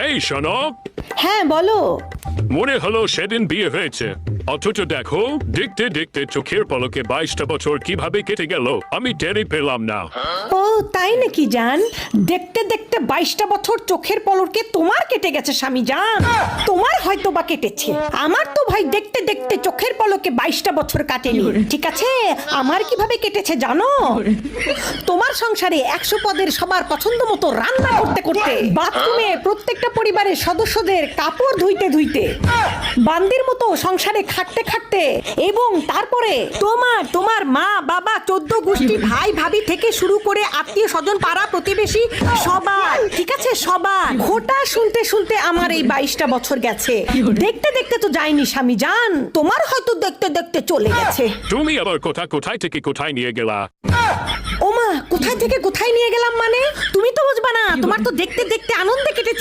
এই শোনো, হ্যাঁ বলো। মনে হলো সেদিন বিয়ে হয়েছে, অথচ দেখো দেখতে দেখতে চোখের পলকে 22টা বছর কিভাবে কেটে গেল আমি টেরই পেলাম না। ও তাই নাকি জান? দেখতে দেখতে 22টা বছর চোখের পলকে তোমার কেটে গেছে স্বামী জান। তোমার হয়তো বা কেটেছে, আমার তো ভাই দেখতে দেখতে চোখের পলকে 22টা বছর কাটেনি। ঠিক আছে, আমার কিভাবে কেটেছে জানো? তোমার সংসারে 100 পদের সবার পছন্দ মতো রান্না করতে করতে, বাথরুমে প্রত্যেকটা পরিবারের সদস্যদের কাপড় ধুইতে ধুইতে, বান্দির মতো সংসারে খাটতে খাটতে, এবং তারপরে তোমার মা বাবা 14 গোষ্ঠী ভাই ভাবি থেকে শুরু করে আত্মীয় স্বজন পাড়া প্রতিবেশী সবার, ঠিক আছে সবার ঘোটা শুনতে শুনতে আমার এই 22টা বছর গেছে। দেখতে দেখতে তো যায়নি স্বামী জান, তোমার হয়তো দেখতে দেখতে চলে গেছে। তুমি আবার কোথায় থেকে কোথায় নিয়ে গেলা? ওমা, কোথায় থেকে কোথায় নিয়ে গেলাম মানে? তুমি তো বুঝবা না, তোমার তো দেখতে দেখতে আনন্দে কেটেছে।